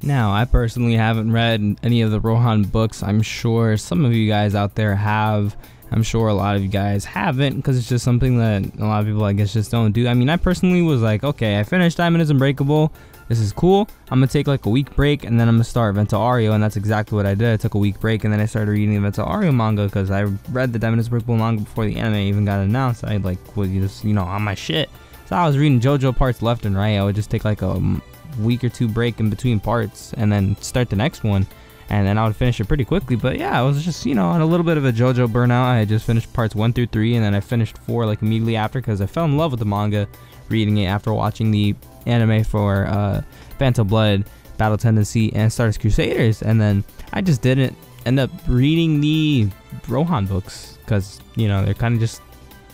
Now, I personally haven't read any of the Rohan books. I'm sure some of you guys out there have. I'm sure a lot of you guys haven't, because it's just something that a lot of people, I guess, just don't do. I mean, I personally was like, okay, I finished Diamond is Unbreakable. This is cool. I'm gonna take like a week break, and then I'm gonna start Event of Ario, and that's exactly what I did. I took a week break, and then I started reading the Event of Ario manga, because I read the Diamond is Unbreakable manga before the anime even got announced. I like was just, you know, on my shit. So I was reading JoJo parts left and right. I would just take like a week or two break in between parts, and then start the next one, and then I would finish it pretty quickly. But yeah, I was just, you know, on a little bit of a JoJo burnout. I had just finished parts 1 through 3, and then I finished 4 like immediately after, because I fell in love with the manga reading it after watching the anime for Phantom Blood, Battle Tendency, and Stardust Crusaders. And then I just didn't end up reading the Rohan books, because, you know, they're kind of just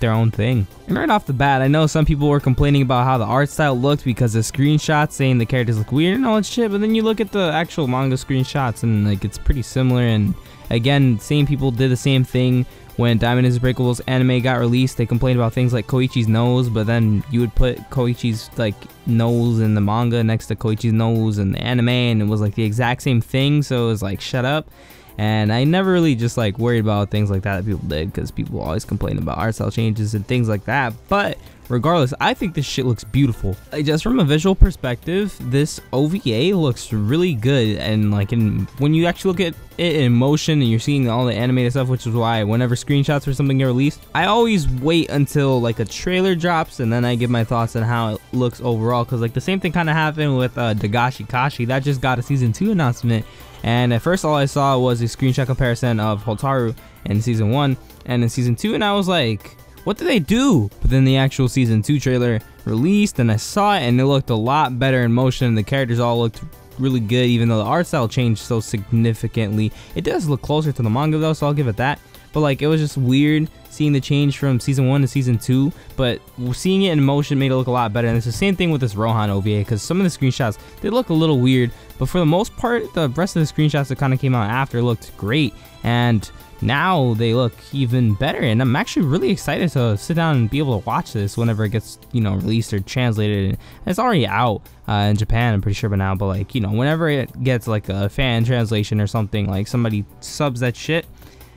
their own thing. And right off the bat, I know some people were complaining about how the art style looked because of screenshots saying the characters look weird and all that shit, but then you look at the actual manga screenshots and like it's pretty similar. And again, same people did the same thing when Diamond is Unbreakable's anime got released. They complained about things like Koichi's nose, but then you would put Koichi's like nose in the manga next to Koichi's nose in the anime, and it was like the exact same thing. So it was like, shut up. And I never really just like worried about things like that people did, because people always complain about art style changes and things like that. But regardless, I think this shit looks beautiful. Like, just from a visual perspective, this OVA looks really good. And like when you actually look at it in motion and you're seeing all the animated stuff, which is why whenever screenshots for something get released, I always wait until like a trailer drops and then I give my thoughts on how it looks overall. Because like the same thing kind of happened with Dagashi Kashi. That just got a season 2 announcement. And at first all I saw was a screenshot comparison of Hotaru in season 1 and in season 2, and I was like, what did they do? But then the actual season 2 trailer released and I saw it, and it looked a lot better in motion. The characters all looked really good, even though the art style changed so significantly. It does look closer to the manga though, so I'll give it that. But like, it was just weird seeing the change from season 1 to season 2, but seeing it in motion made it look a lot better. And it's the same thing with this Rohan OVA, because some of the screenshots, they look a little weird, but for the most part, the rest of the screenshots that kind of came out after looked great, and now they look even better. And I'm actually really excited to sit down and be able to watch this whenever it gets, you know, released or translated. And it's already out in Japan, I'm pretty sure by now, but like, you know, whenever it gets like a fan translation or something, like somebody subs that shit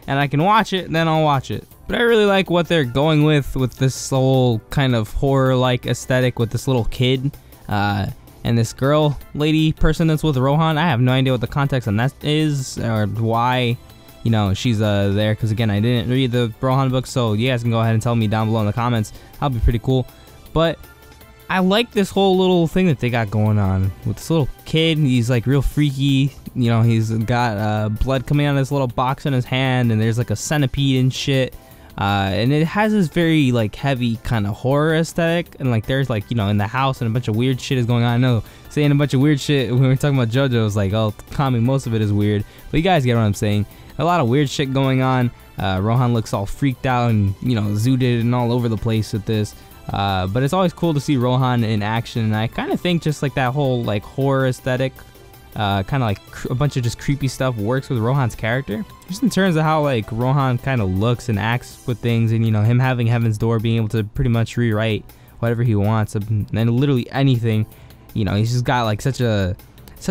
and I can watch it, then I'll watch it. But I really like what they're going with this whole kind of horror-like aesthetic with this little kid and this girl lady person that's with Rohan. I have no idea what the context on that is or why, you know, she's there, because again, I didn't read the Rohan book, so you guys can go ahead and tell me down below in the comments. That'll be pretty cool. But I like this whole little thing that they got going on with this little kid. He's like real freaky, you know, he's got blood coming out of this little box in his hand, and there's like a centipede and shit. And it has this very like heavy kind of horror aesthetic, and like there's like, you know, in the house and a bunch of weird shit is going on. I know saying a bunch of weird shit when we're talking about JoJo is like, oh, comic, most of it is weird, but you guys get what I'm saying. A lot of weird shit going on. Rohan looks all freaked out and, you know, zooted and all over the place with this. But it's always cool to see Rohan in action, and I kind of think just like that whole like horror aesthetic, kind of like a bunch of just creepy stuff works with Rohan's character, just in terms of how like Rohan kind of looks and acts with things, and you know, him having Heaven's Door, being able to pretty much rewrite whatever he wants and literally anything. You know, he's just got like such a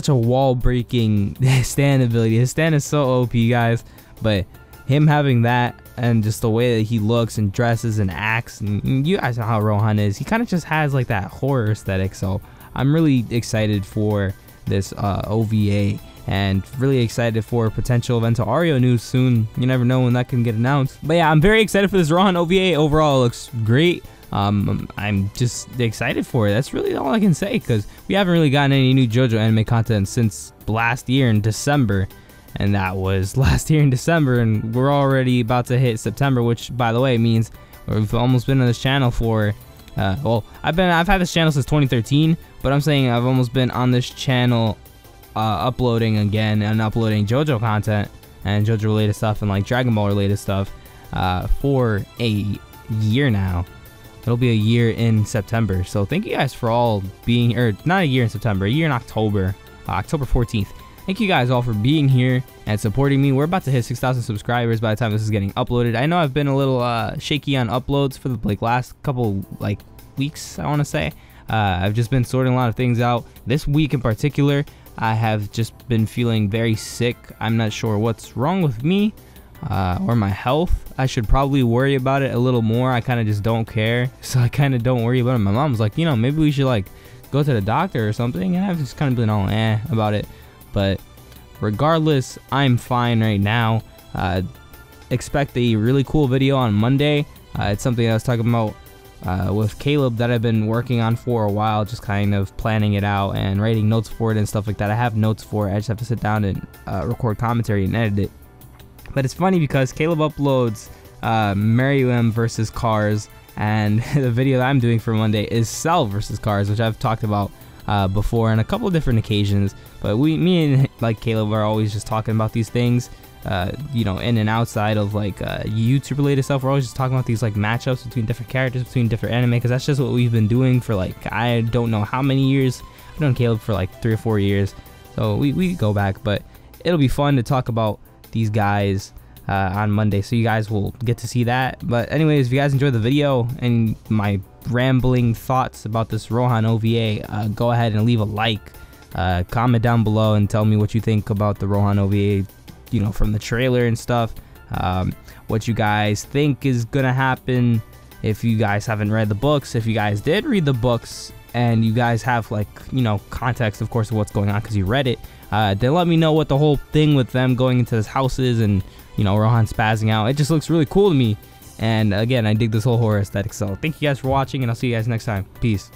wall breaking stand ability. His stand is so OP, guys, but him having that and just the way that he looks and dresses and acts, and you guys know how Rohan is, he kind of just has like that horror aesthetic. So I'm really excited for this OVA, and really excited for potential Event of Ario news soon. You never know when that can get announced. But yeah, I'm very excited for this Rohan OVA. Overall, it looks great. I'm just excited for it. That's really all I can say, because we haven't really gotten any new JoJo anime content since last year in December, and that was last year in December, and we're already about to hit September, which by the way means we've almost been on this channel for well, I've had this channel since 2013, but I'm saying I've almost been on this channel uploading again and uploading JoJo content and JoJo related stuff and like Dragon Ball related stuff for a year now. It'll be a year in September. So thank you guys for all being, or not a year in September, a year in October, October 14th. Thank you guys all for being here and supporting me. We're about to hit 6,000 subscribers by the time this is getting uploaded. I know I've been a little shaky on uploads for the like last couple like weeks, I want to say. I've just been sorting a lot of things out. This week in particular, I have just been feeling very sick. I'm not sure what's wrong with me or my health. I should probably worry about it a little more. I kind of just don't care, so I kind of don't worry about it. My mom's like, you know, maybe we should like go to the doctor or something, and I've just kind of been all about it. But regardless, I'm fine right now. Expect a really cool video on Monday. It's something I was talking about with Caleb that I've been working on for a while, just kind of planning it out and writing notes for it and stuff like that. I have notes for it. I just have to sit down and record commentary and edit it. But it's funny because Caleb uploads Merriam versus Cars, and the video that I'm doing for Monday is Cell versus Cars, which I've talked about before on a couple of different occasions. But me and like Caleb are always just talking about these things, you know, in and outside of like YouTube related stuff. We're always just talking about these like matchups between different characters, between different anime, because that's just what we've been doing for like I don't know how many years. I've known Caleb for like 3 or 4 years, so we go back. But it'll be fun to talk about these guys on Monday, so you guys will get to see that. But anyways, if you guys enjoyed the video and my rambling thoughts about this Rohan OVA, go ahead and leave a like, comment down below and tell me what you think about the Rohan OVA, you know, from the trailer and stuff, what you guys think is gonna happen. If you guys haven't read the books, if you guys did read the books and you guys have like, you know, context of course of what's going on because you read it, then let me know what the whole thing with them going into this house is, and you know, Rohan spazzing out. It just looks really cool to me, and again, I dig this whole horror aesthetic. So thank you guys for watching, and I'll see you guys next time. Peace.